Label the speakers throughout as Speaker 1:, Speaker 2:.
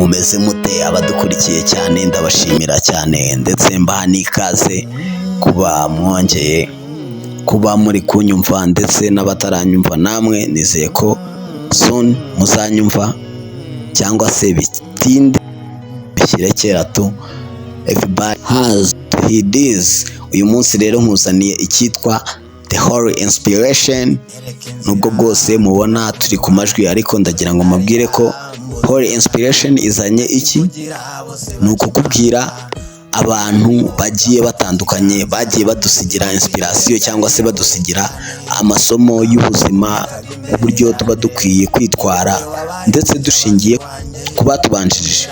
Speaker 1: mumeze mute abadukurikiye cyane, ndabashimira cyane ndetse mbaha n'ikaze kuba mwongeye kuba muri kunyumva ndetse n'abataranyumva, namwe nizeye ko soon muzanyumva cyangwa se bitinde bishyire kera tu. Everybody has to hear this. Uyu munsi rero nkuzaniye icyitwa The Holy Inspiration. Nubwo bwose mubona turi ku majwi, ariko ndagira ngo mabwire ko Holy Inspiration izanye iki? Ni ukukubwira abantu bagiye batandukanye, bagiye badusigira inspiration cyangwa se badusigira amasomo y'ubuzima, uburyo tuba dukwiye kwitwara ndetse dushingiye ku batubanjirije.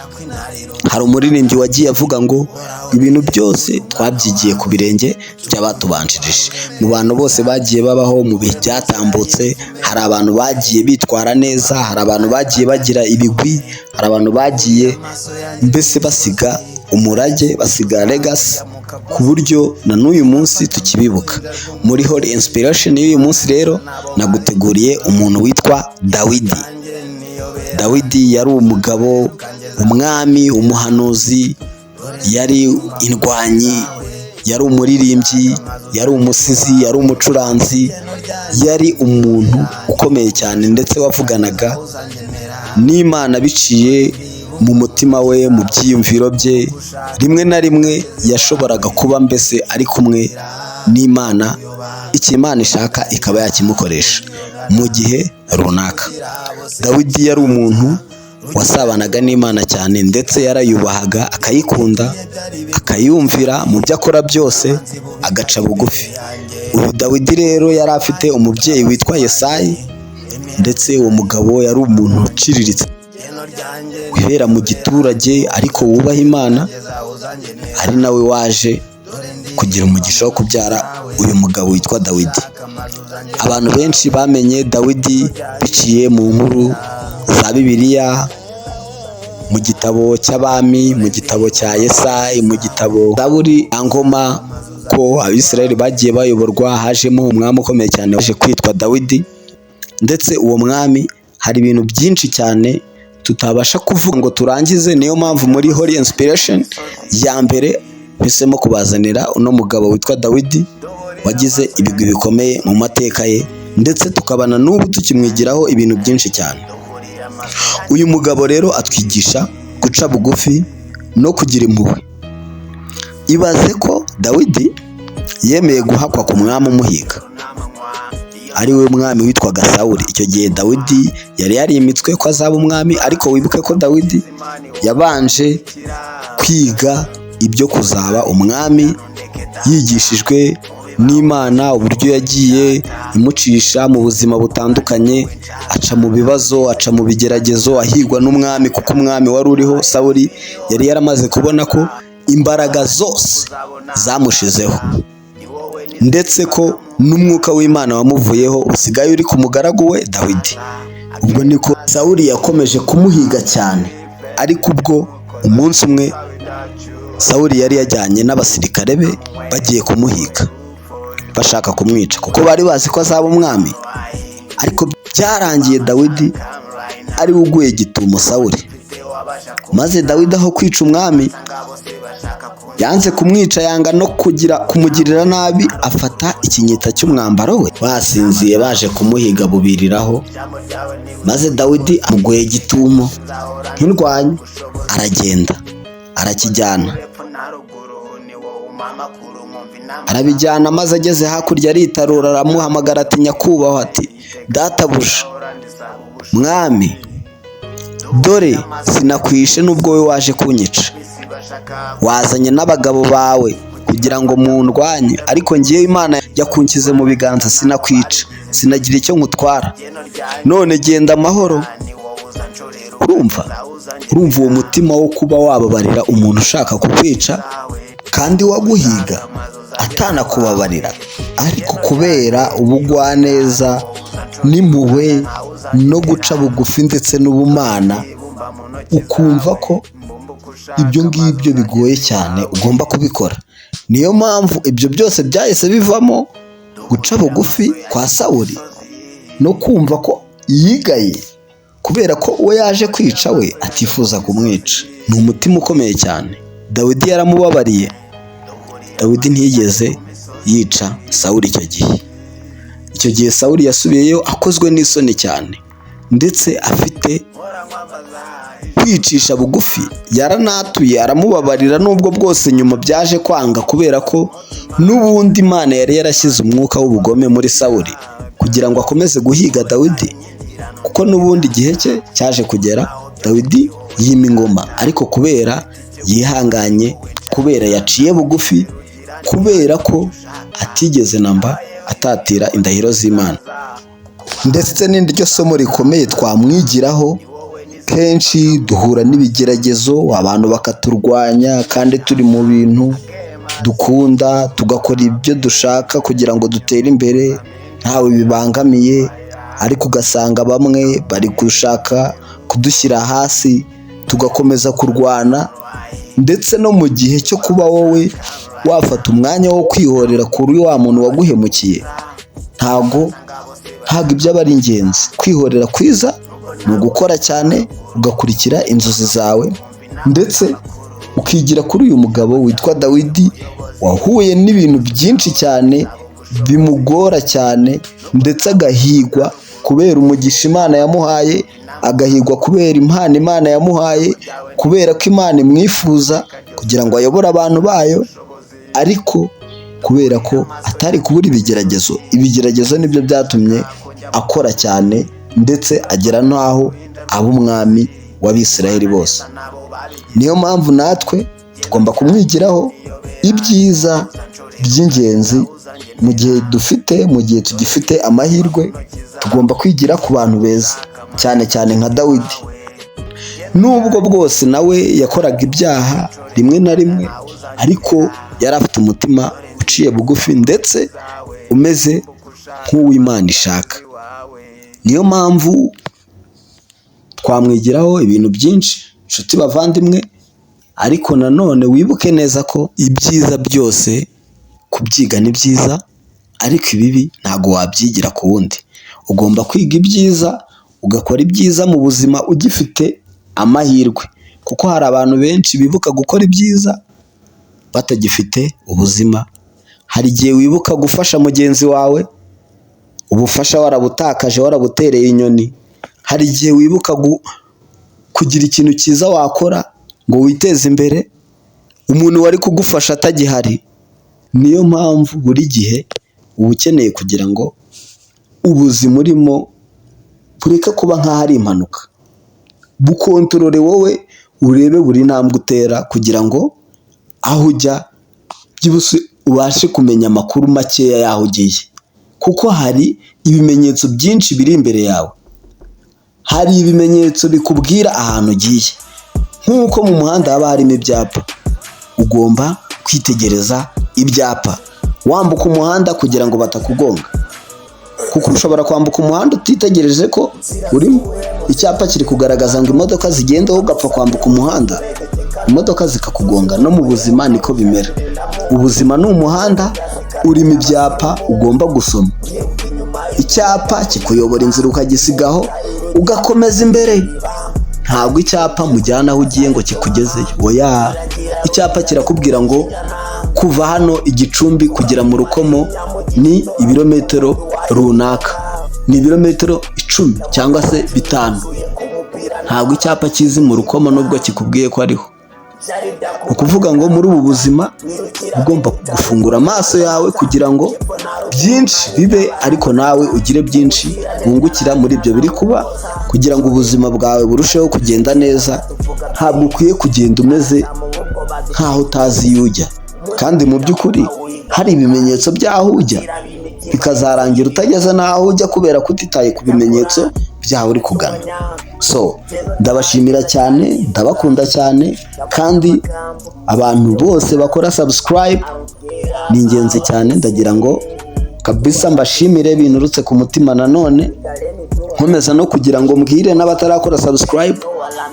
Speaker 1: Hari umuririmbyi wagiye avuga ngo ibintu byose twabyigiye ku birenge by'abatubanjirije. Mu bantu bose bagiye babaho mu bihe byatambutse, hari abantu bagiye bitwara neza, hari abantu bagiye bagira ibigwi, hari abantu bagiye mbese basiga umurage, basiga legacy, ku buryo na n'uyu munsi tukibibuka. Muri Holy Inspiration y'uyu munsi rero naguteguriye umuntu witwa Dawidi. Dawidi yari umugabo, umwami, umuhanuzi, yari indwanyi, yari umuririmbyi, yari umusizi, yari umucuranzi, yari umuntu ukomeye cyane ndetse wavuganaga n'Imana biciye mu mutima we, mu byiyumviro bye. Rimwe na rimwe yashoboraga kuba mbese ari kumwe n'Imana, icyo Imana ishaka ikaba yakimukoresha mu gihe runaka. Dawidi yari umuntu wasabanaga n'Imana cyane ndetse yarayubahaga, akayikunda, akayumvira mu byo akora byose, agaca bugufi. Uyu Dawidi rero yari afite umubyeyi witwa Yesayi, ndetse uwo mugabo yari umuntu uciriritse, wibera mu giturage ariko wubaha Imana, ari nawe waje kugira umugisha wo kubyara uyu mugabo witwa Dawidi. Abantu benshi bamenye Dawidi biciye mu nkuru za Bibiliya, mu gitabo cy'abami, mu gitabo cya Yesayi, mu gitabo Zaburi, ngoma ko Abisirayeli bagiye bayoborwa, hajemo umwami ukomeye cyane waje kwitwa Dawidi. Ndetse uwo mwami hari ibintu byinshi cyane tutabasha kuvuga ngo turangize. Niyo mpamvu muri Holy Inspiration ya mbere bisemo kubazanira uno mugabo witwa Dawidi, wagize ibigwi bikomeye mu mateka ye, ndetse tukabana n'ubu tukimwigiraho ibintu byinshi cyane. Uyu mugabo rero atwigisha guca bugufi no kugira impuhwe. Ibaze ko Dawidi yemeye guhakwa ku mwami umuhiga, ari we mwami witwaga Sawuli. Icyo gihe Dawidi yari yarimitswe ko azaba umwami, ariko wibuke ko Dawidi yabanje kwiga ibyo kuzaba umwami, yigishijwe n'Imana uburyo yagiye imucisha mu buzima butandukanye, aca mu bibazo, aca mu bigeragezo, ahigwa n'umwami, kuko umwami wari uriho Sawuli yari yaramaze kubona ko imbaraga zose zamushizeho, ndetse ko n'umwuka w'Imana wamuvuyeho usigaye uri ku mugaragu we Dawidi. Ubwo niko Sawuli yakomeje kumuhiga cyane, ariko ubwo umunsi umwe Sawuli yari yajyanye n'abasirikare be bagiye kumuhiga, bashaka kumwica kuko bari bazi ko azaba umwami. Ariko byarangiye Dawidi ari uguye gitumo Sawuli, maze Dawidi aho kwica umwami yanze kumwica, yanga no kumugirira nabi, afata ikinyita cy'umwambaro we. Basinziye baje kumuhiga bubiriraho, maze Dawidi amuguye gitumo nk'indwanyi, aragenda arakijyana, arabijyana, maze ageze hakurya aritarura, aramuhamagara ati nyakubahwa, ati databuja, mwami, dore sinakwishe nubwo we waje kunyica, wazanye n'abagabo bawe kugira ngo mundwanye, ariko ngiye Imana yakunkize mu biganza, sinakwica, sinagira icyo nkutwara, none genda amahoro. Urumva uwo mutima wo kuba wababarira umuntu ushaka kukwica kandi waguhiga atanakubabarira, ariko kubera ubugwaneza n'impuhwe no guca bugufi ndetse n'ubumana, ukumva ko ibyo ngibyo bigoye cyane ugomba kubikora. Niyo mpamvu ibyo byose byahise bivamo guca bugufi kwa Sawuli no kumva ko yigaye kubera ko uwo yaje kwica we atifuza kumwica. Ni umutima ukomeye cyane. Dawidi yaramubabariye. Dawidi ntiyigeze yica Sawuli icyo gihe Sawuli yasubiyeyo akozwe n'isoni cyane, ndetse afite kwicisha bugufi. Yaranatuye aramubabarira, nubwo bwose nyuma byaje kwanga, kubera ko n'ubundi Imana yari yarashyize umwuka w'ubugome muri Sawuli kugira ngo akomeze guhiga Dawidi, kuko n'ubundi igihe cye cyaje kugera Dawidi yima ingoma. Ariko kubera yihanganye, kubera yaciye bugufi, kubera ko atigeze namba atatira indahiro z'Imana. Ndetse n'iryo somo rikomeye twamwigiraho. Kenshi duhura n'ibigeragezo, abantu bakaturwanya kandi turi mu bintu dukunda, tugakora ibyo dushaka kugira ngo dutere imbere ntawe bibangamiye, ariko ugasanga bamwe bari gushaka kudushyira hasi, tugakomeza kurwana. Ndetse no mu gihe cyo kuba wowe wafata umwanya wo kwihorera kuri wa muntu waguhemukiye, ntabwo ibyo aba ari ingenzi. Kwihorera kwiza ni ugukora cyane, ugakurikira inzozi zawe, ndetse ukigira kuri uyu mugabo witwa Dawidi wahuye n'ibintu byinshi cyane bimugora cyane, ndetse agahigwa kubera umugisha Imana yamuhaye, agahigwa kubera impano Imana yamuhaye, kubera ko Imana imwifuza kugira ngo ayobore abantu bayo, ariko kubera ko atari kubura ibigeragezo nibyo byatumye akora cyane, ndetse agera n'aho aba umwami w'Abisiraheli bose. Niyo mpamvu natwe tugomba kumwigiraho ibyiza by'ingenzi mu gihe tugifite amahirwe. Tugomba kwigira ku bantu beza, cyane cyane nka Dawidi. Nubwo bwose nawe yakoraga ibyaha rimwe na rimwe, ariko yari afite umutima uciye bugufi, ndetse umeze nk'uw'Imana ishaka. Niyo mpamvu twamwigiraho ibintu byinshi, nshuti bavandimwe. Ariko nanone wibuke neza ko ibyiza byose kubyiga ni byiza, ariko ibibi ntabwo wabyigira ku wundi. Ugomba kwiga ibyiza, ugakora ibyiza mu buzima ugifite amahirwe, kuko hari abantu benshi bibuka gukora ibyiza batagifite ubuzima. Hari igihe wibuka gufasha mugenzi wawe, ubufasha warabutakaje, warabutereye inyoni. Hari igihe wibuka kugira ikintu cyiza wakora ngo witeze imbere, umuntu wari kugufasha atagihari. Niyo mpamvu buri gihe uba ukeneye kugira ngo ubuzima urimo bureke kuba nk'aho ari impanuka. Bukontorore wowe, urebe buri ntambwe utera, kugira ngo aho ujya byibuse ubashe kumenya amakuru makeya y'aho ugiye, kuko hari ibimenyetso byinshi biri imbere yawe. Hari ibimenyetso bikubwira ahantu ugiye, nk'uko mu muhanda haba harimo ibyapa. Ugomba kwitegereza ibyapa wambuka umuhanda kugira ngo batakugonga, kuko ushobora kwambuka umuhanda utitegereje ko urimo icyapa kiri kugaragaza ngo imodoka zigendaho, ugapfa kwambuka umuhanda, imodoka zikakugonga. No mu buzima niko bimera. Ubuzima ni umuhanda urimo ibyapa ugomba gusoma. Icyapa kikuyobora inzira ukagisigaho ugakomeza imbere. Ntabwo icyapa mujyana aho ugiye ngo kikugezeyo, oya. Icyapa kirakubwira ngo kuva hano Igicumbi kugera mu Rukomo ni ibirometero runaka, ni ibirometero 10 cyangwa se 5. Ntabwo icyapa kizi mu Rukomo nubwo kikubwiye ko ariho. Ukuvuga ngo muri ubu buzima ugomba gufungura amaso yawe kugira ngo byinshi bibe, ariko nawe ugire byinshi wungukira muri ibyo biri kuba, kugira ngo ubuzima bwawe burusheho kugenda neza. Ntabwo ukwiye kugenda umeze nk'aho utazi iyo ujya, kandi mu by'ukuri hari ibimenyetso by'aho ujya, bikazarangira utageze n'aho ujya kubera kutitaye ku bimenyetso byawe uri kugana. So ndabashimira cyane, ndabakunda cyane, kandi abantu bose bakora subscribe ni ingenzi cyane. Ndagira ngo kabisa mbashimire binturutse ku mutima. Nanone nkomeza no kugira ngo mbwire n'abatarakora subscribe,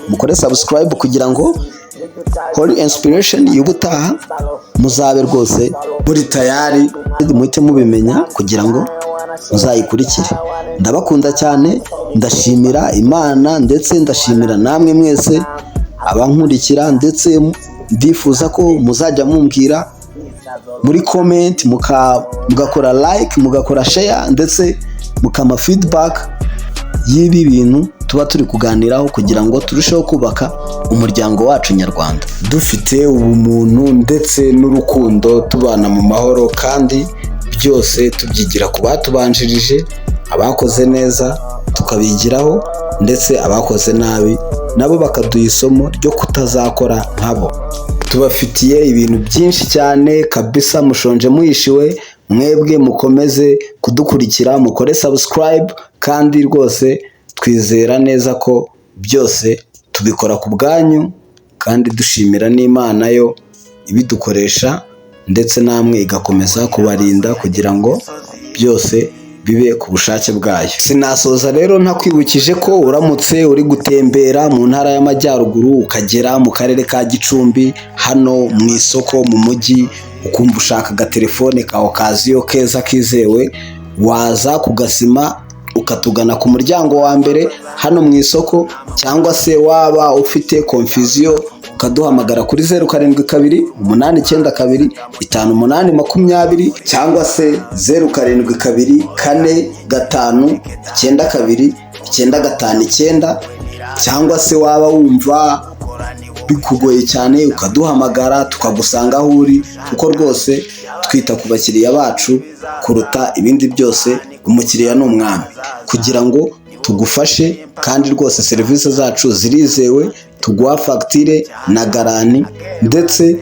Speaker 1: mukore subscribe kugira ngo Holy Inspiration y'ubutaha muzabe rwose muri tayari, muhite mubimenya kugira ngo muzayikurikire. Ndabakunda cyane, ndashimira Imana ndetse ndashimira namwe mwese abankurikira, ndetse ndifuza ko muzajya mumbwira muri comment mugakora like, mugakora share, ndetse mukama feedback y'ibi bintu tuba turi kuganiraho kugira ngo turusheho kubaka umuryango wacu nyarwanda dufite ubumuntu ndetse n'urukundo, tubana mu mahoro, kandi byose tubyigira ku batubanjirije, abakoze neza tukabigiraho, ndetse abakoze nabi nabo bakaduha isomo ryo kutazakora nkabo. Tubafitiye ibintu byinshi cyane kabisa, mushonje muhishiwe. Mwebwe mukomeze kudukurikira, mukore subscribe, kandi rwose twizera neza ko byose tubikora ku bwanyu, kandi dushimira n'Imana yo ibidukoresha, ndetse namwe igakomeza kubarinda kugira ngo byose bibe ku bushake bwayo. Sinasoza rero ntakwibukije ko uramutse uri gutembera mu ntara y'Amajyaruguru ukagera mu karere ka Gicumbi, hano mu isoko mu mujyi, ukumva ushaka agatelefone ka okaziyo keza kizewe, waza ku Gasima ukatugana ku muryango wa mbere hano mu isoko, cyangwa se waba ufite confusion ukaduhamagara kuri 0728925820, cyangwa se 0742459259, cyangwa se waba wumva bikugoye cyane ukaduhamagara tukagusanga aho uri, kuko rwose twita ku bakiriya bacu kuruta ibindi byose. Umukiriya ni umwami, kugira ngo tugufashe, kandi rwose serivisi zacu zirizewe, tuguha fagitire na garanti, ndetse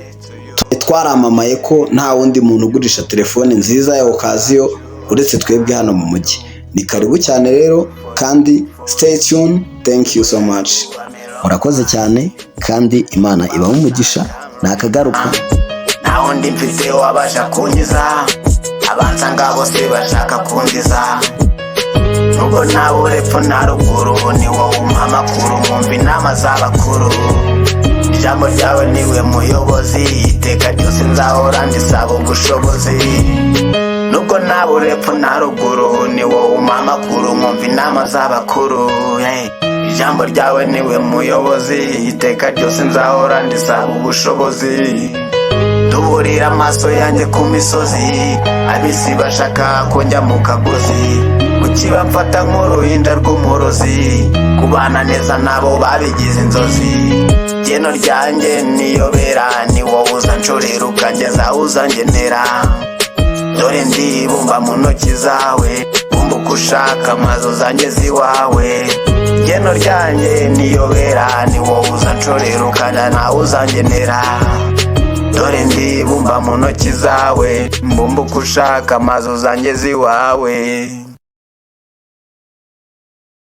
Speaker 1: twaramamaye ko nta wundi muntu ugurisha telefone nziza ya okaziyo uretse twebwe hano mu mujyi. Ni karibu cyane rero, kandi stay tuned. Thank you so much. Murakoze cyane, kandi Imana ibahe umugisha. Nakagaruka
Speaker 2: nta wundi mfite wabasha kunkiza, abansanga bose bashaka kunkiza, nubwo ntawe epfo na ruguru, ni wowe umpa amakuru, mwumva inama z'abakuru. Ijambo ryawe niwe muyobozi, iteka ryose nzahora ndisaba ubushobozi, nubwo ntawe epfo na ruguru, ni wowe umpa amakuru, mwumva inama z'abakuru. Ijambo ryawe niwe muyobozi, iteka ryose nzahora ndisaba ubushobozi. Duburira amaso yanjye ku misozi, abisi bashaka ko njya mu kagozi, kuki bamfata nk'uruhinda rw'umurozi, kubana neza nabo babigize inzozi. Geno ryanjye niyobera, ni wowe uzanshorera ukangeza uzangenera, dore ndibumba mu ntoki zawe, bumba uko ushaka amazu zangeze iwawe. Geno ryanjye niyobera, ni wowe uzanshorera ukangeza uzangenera, dore ndibumba mu ntoki zawe, mbumba uko ushaka amazu zangeze iwawe.